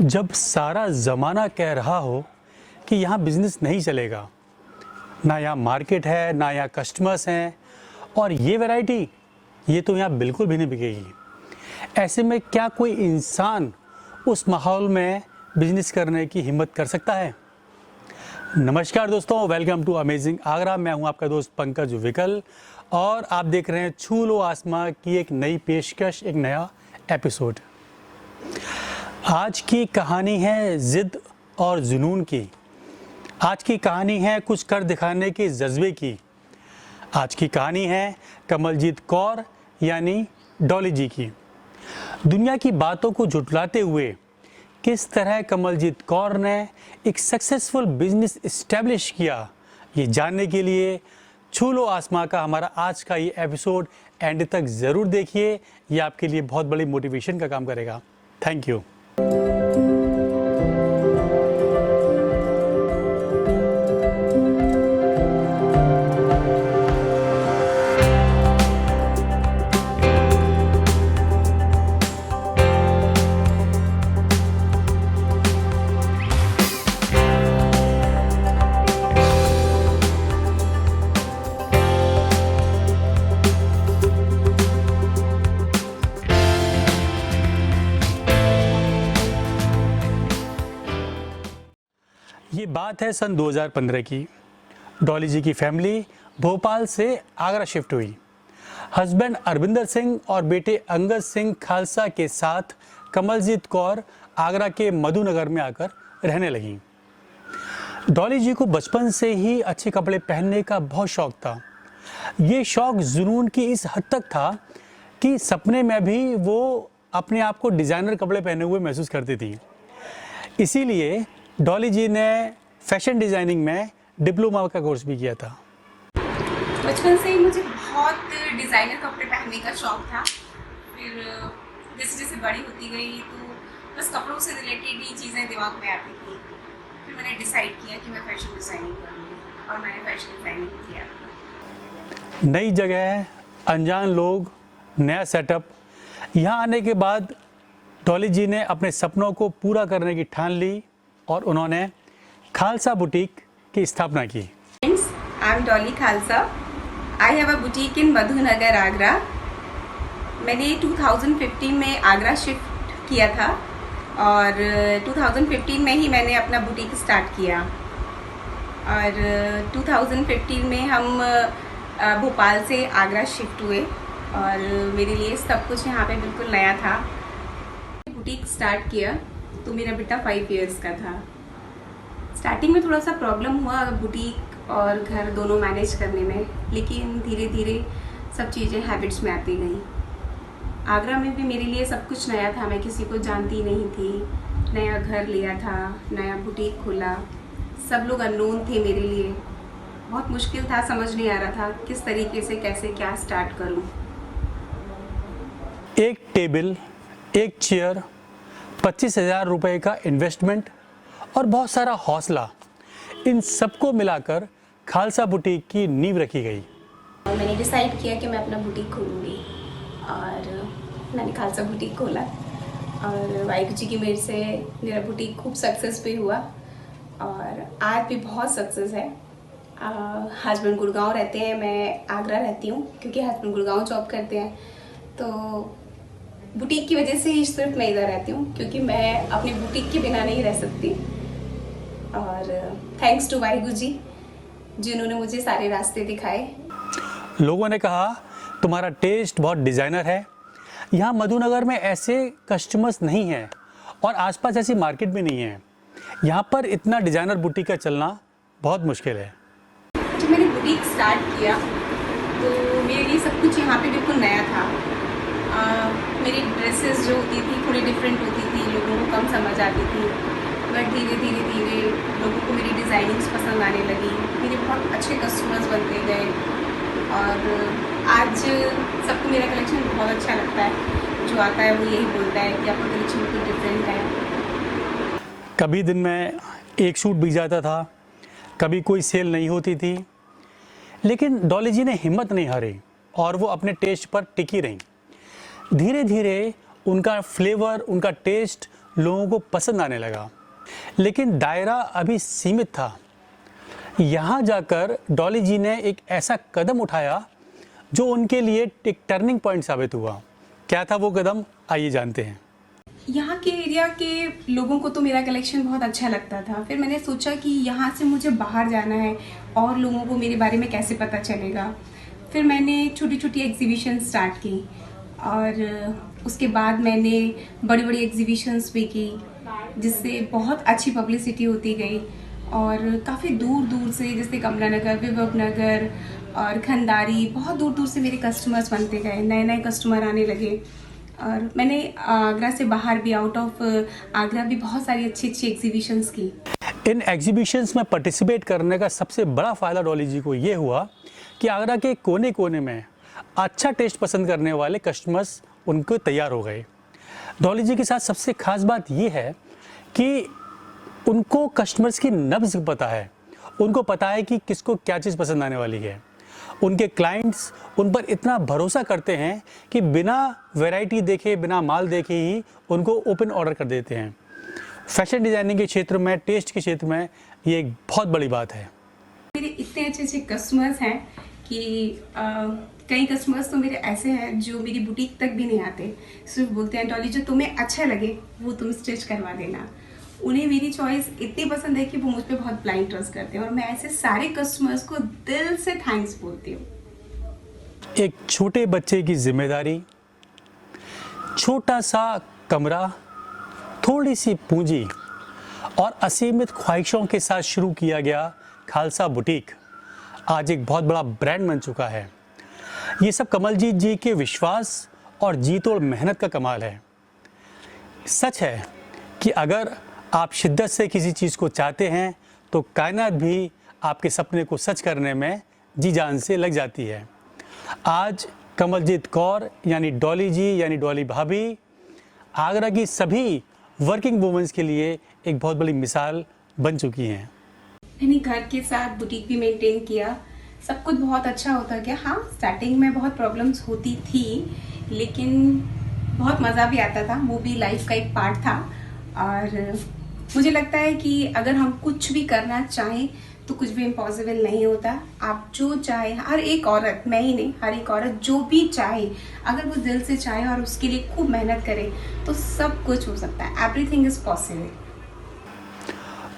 जब सारा ज़माना कह रहा हो कि यहाँ बिज़नेस नहीं चलेगा, ना यहाँ मार्केट है, ना यहाँ कस्टमर्स हैं और ये वैरायटी ये तो यहाँ बिल्कुल भी नहीं बिकेगी। ऐसे में क्या कोई इंसान उस माहौल में बिज़नेस करने की हिम्मत कर सकता है? नमस्कार दोस्तों, वेलकम टू अमेजिंग आगरा। मैं हूँ आपका दोस्त पंकज विकल और आप देख रहे हैं छू लो आसमां की एक नई पेशकश, एक नया एपिसोड। आज की कहानी है ज़िद और जुनून की। आज की कहानी है कुछ कर दिखाने के जज्बे की। आज की कहानी है कमलजीत कौर यानी डॉली जी की। दुनिया की बातों को झुठलाते हुए किस तरह कमलजीत कौर ने एक सक्सेसफुल बिजनेस इस्टेब्लिश किया, ये जानने के लिए छू लो आसमां का हमारा आज का ये एपिसोड एंड तक ज़रूर देखिए। ये आपके लिए बहुत बड़ी मोटिवेशन का काम करेगा। Thank you. ये बात है सन 2015 की। डॉली जी की फैमिली भोपाल से आगरा शिफ्ट हुई। हस्बैंड अरविंदर सिंह और बेटे अंगद सिंह खालसा के साथ कमलजीत कौर आगरा के मधुनगर में आकर रहने लगी। डॉली जी को बचपन से ही अच्छे कपड़े पहनने का बहुत शौक था। ये शौक जुनून की इस हद तक था कि सपने में भी वो अपने आप को डिज़ाइनर कपड़े पहने हुए महसूस करती थी। इसीलिए डॉली जी ने फैशन डिज़ाइनिंग में डिप्लोमा का कोर्स भी किया था। बचपन से ही मुझे बहुत डिज़ाइनर कपड़े पहनने का शौक था। फिर जैसे जैसे बड़ी होती गई तो बस कपड़ों से रिलेटेड ही चीज़ें दिमाग में आती थी। फिर मैंने डिसाइड किया कि मैं फैशन डिज़ाइनिंग करूँगी और मैंने फैशन डिज़ाइनिंग किया। नई जगह, अनजान लोग, नया सेटअप। यहाँ आने के बाद डॉली जी ने अपने सपनों को पूरा करने की ठान ली और उन्होंने खालसा बुटीक की स्थापना की। Friends, I am Dolly Khalsa. I have a boutique in Madhunagar Agra. मैंने 2015 में आगरा शिफ्ट किया था और 2015 में ही मैंने अपना बुटीक स्टार्ट किया। और 2015 में हम भोपाल से आगरा शिफ्ट हुए और मेरे लिए सब कुछ यहाँ पे बिल्कुल नया था। बुटीक स्टार्ट किया तो मेरा बेटा 5 इयर्स का था। स्टार्टिंग में थोड़ा सा प्रॉब्लम हुआ बुटीक और घर दोनों मैनेज करने में, लेकिन धीरे धीरे सब चीज़ें हैबिट्स में आती गई। आगरा में भी मेरे लिए सब कुछ नया था, मैं किसी को जानती नहीं थी। नया घर लिया था, नया बुटीक खोला, सब लोग अननोन थे मेरे लिए। बहुत मुश्किल था, समझ नहीं आ रहा था किस तरीके से कैसे क्या स्टार्ट करूं। एक टेबल, एक चेयर, 25,000 रुपये का इन्वेस्टमेंट और बहुत सारा हौसला, इन सबको मिलाकर खालसा बुटीक की नींव रखी गई। मैंने डिसाइड किया कि मैं अपना बुटीक खोलूँगी और मैंने खालसा बुटीक खोला और वाहिगुरू जी की मेहर से मेरा बुटीक खूब सक्सेस पे हुआ और आज भी बहुत सक्सेस है। हस्बैंड गुड़गांव रहते हैं, मैं आगरा रहती हूँ क्योंकि हस्बैंड गुड़गांव जॉब करते हैं। तो बुटीक की वजह से ही सिर्फ मैं इधर रहती हूँ क्योंकि मैं अपनी बुटीक के बिना नहीं रह सकती। और थैंक्स टू वाहिगुरू जी जिन्होंने मुझे सारे रास्ते दिखाए। लोगों ने कहा तुम्हारा टेस्ट बहुत डिज़ाइनर है। यहाँ मधुनगर में ऐसे कस्टमर्स नहीं हैं और आसपास ऐसी मार्केट भी नहीं है। यहाँ पर इतना डिज़ाइनर बुटीक का चलना बहुत मुश्किल है। जब मैंने बुटीक स्टार्ट किया तो मेरे लिए सब कुछ यहाँ पे बिल्कुल नया था। मेरी ड्रेसेस जो होती थी थोड़ी डिफरेंट होती थी, लोगों को कम समझ आती थी, बट धीरे धीरे लोगों को मेरी डिज़ाइनिंग्स पसंद आने लगी। मेरे बहुत अच्छे कस्टमर्स बनते गए और आज सबको मेरा कलेक्शन बहुत अच्छा लगता है। जो आता है वो यही बोलता है कि आपका कलेक्शन बिल्कुल डिफरेंट है। कभी दिन में एक सूट बिक जाता था, कभी कोई सेल नहीं होती थी, लेकिन डॉली जी ने हिम्मत नहीं हारी और वो अपने टेस्ट पर टिकी रहीं। धीरे धीरे उनका फ्लेवर, उनका टेस्ट लोगों को पसंद आने लगा। लेकिन दायरा अभी सीमित था। यहाँ जाकर डॉली जी ने एक ऐसा कदम उठाया जो उनके लिए एक टर्निंग पॉइंट साबित हुआ। क्या था वो कदम, आइए जानते हैं। यहाँ के एरिया के लोगों को तो मेरा कलेक्शन बहुत अच्छा लगता था। फिर मैंने सोचा कि यहाँ से मुझे बाहर जाना है और लोगों को मेरे बारे में कैसे पता चलेगा। फिर मैंने छोटी छोटी एग्जीबिशन स्टार्ट की और उसके बाद मैंने बड़ी बड़ी एग्जीबिशंस भी की, जिससे बहुत अच्छी पब्लिसिटी होती गई। और काफ़ी दूर दूर से, जैसे कमला नगर, विभव नगर और खंडारी, बहुत दूर दूर से मेरे कस्टमर्स बनते गए, नए नए कस्टमर आने लगे। और मैंने आगरा से बाहर भी, आउट ऑफ आगरा भी बहुत सारी अच्छी अच्छी एग्जीबिशंस की। इन एग्जीबिशंस में पार्टिसिपेट करने का सबसे बड़ा फ़ायदा डॉली जी को ये हुआ कि आगरा के कोने कोने में अच्छा टेस्ट पसंद करने वाले कस्टमर्स उनको तैयार हो गए। डॉली जी के साथ सबसे खास बात ये है कि उनको कस्टमर्स की नब्ज़ पता है, उनको पता है कि किसको क्या चीज़ पसंद आने वाली है। उनके क्लाइंट्स उन पर इतना भरोसा करते हैं कि बिना वैरायटी देखे, बिना माल देखे ही उनको ओपन ऑर्डर कर देते हैं। फैशन डिज़ाइनिंग के क्षेत्र में, टेस्ट के क्षेत्र में ये एक बहुत बड़ी बात है। मेरे इतने अच्छे अच्छे कस्टमर्स हैं कि कई कस्टमर्स तो मेरे ऐसे हैं जो मेरी बुटीक तक भी नहीं आते, सिर्फ बोलते हैं डॉली जो तुम्हें अच्छा लगे वो तुम स्टिच करवा देना। उन्हें मेरी चॉइस इतनी पसंद है कि वो मुझ पर बहुत ब्लाइंड ट्रस्ट करते हैं और मैं ऐसे सारे कस्टमर्स को दिल से थैंक्स बोलती हूँ। एक छोटे बच्चे की जिम्मेदारी, छोटा सा कमरा, थोड़ी सी पूंजी और असीमित ख्वाहिशों के साथ शुरू किया गया खालसा बुटीक आज एक बहुत बड़ा ब्रांड बन चुका है। ये सब कमलजीत जी के विश्वास और जी तोड़ मेहनत का कमाल है। सच है कि अगर आप शिद्दत से किसी चीज़ को चाहते हैं तो कायनात भी आपके सपने को सच करने में जी जान से लग जाती है। आज कमलजीत कौर यानी डॉली जी यानी डॉली भाभी आगरा की सभी वर्किंग वुमेन्स के लिए एक बहुत बड़ी मिसाल बन चुकी हैं। मैंने घर के साथ बुटीक भी मेंटेन किया, सब कुछ बहुत अच्छा होता गया। हाँ, स्टार्टिंग में बहुत प्रॉब्लम्स होती थी, लेकिन बहुत मज़ा भी आता था, वो भी लाइफ का एक पार्ट था। और मुझे लगता है कि अगर हम कुछ भी करना चाहें तो कुछ भी इम्पॉसिबल नहीं होता। आप जो चाहे, हर एक औरत, मैं ही नहीं, हर एक औरत जो भी चाहे, अगर वो दिल से चाहे और उसके लिए खूब मेहनत करे तो सब कुछ हो सकता है। Everything is possible.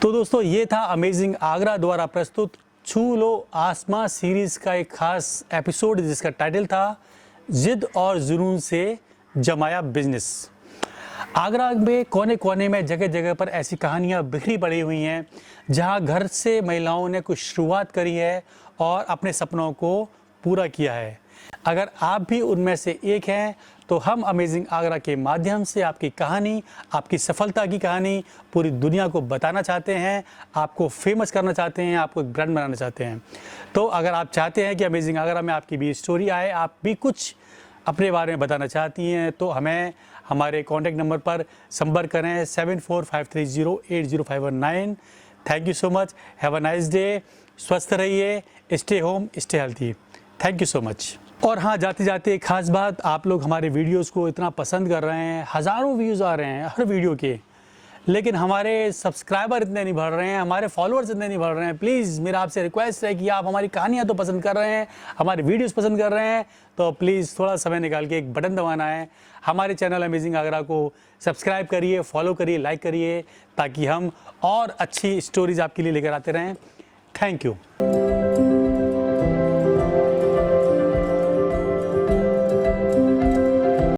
तो दोस्तों, ये था अमेजिंग आगरा द्वारा प्रस्तुत छू लो आसमां सीरीज का एक खास एपिसोड, जिसका टाइटल था जिद और जुनून से जमाया बिजनेस। आगरा में कोने कोने में, जगह जगह पर ऐसी कहानियाँ बिखरी पड़ी हुई हैं जहाँ घर से महिलाओं ने कुछ शुरुआत करी है और अपने सपनों को पूरा किया है। अगर आप भी उनमें से एक हैं तो हम अमेजिंग आगरा के माध्यम से आपकी कहानी, आपकी सफलता की कहानी पूरी दुनिया को बताना चाहते हैं, आपको फेमस करना चाहते हैं, आपको एक ब्रांड बनाना चाहते हैं। तो अगर आप चाहते हैं कि अमेजिंग आगरा में आपकी भी स्टोरी आए, आप भी कुछ अपने बारे में बताना चाहती हैं, तो हमें हमारे कॉन्टैक्ट नंबर पर संपर्क करें 7453080519। Thank you so much. Have a nice day. स्वस्थ रहिए, stay home, stay healthy. Thank you so much. और हाँ, जाते जाते एक खास बात, आप लोग हमारे वीडियोस को इतना पसंद कर रहे हैं, हज़ारों व्यूज़ आ रहे हैं हर वीडियो के, लेकिन हमारे सब्सक्राइबर इतने नहीं बढ़ रहे हैं, हमारे फॉलोअर्स इतने नहीं बढ़ रहे हैं। प्लीज़ मेरा आपसे रिक्वेस्ट है कि आप हमारी कहानियाँ तो पसंद कर रहे हैं, हमारे वीडियोस पसंद कर रहे हैं, तो प्लीज़ थोड़ा समय निकाल के एक बटन दबाना है, हमारे चैनल अमेजिंग आगरा को सब्सक्राइब करिए, फॉलो करिए, लाइक करिए, ताकि हम और अच्छी स्टोरीज़ आपके लिए लेकर आते रहें। Thank you.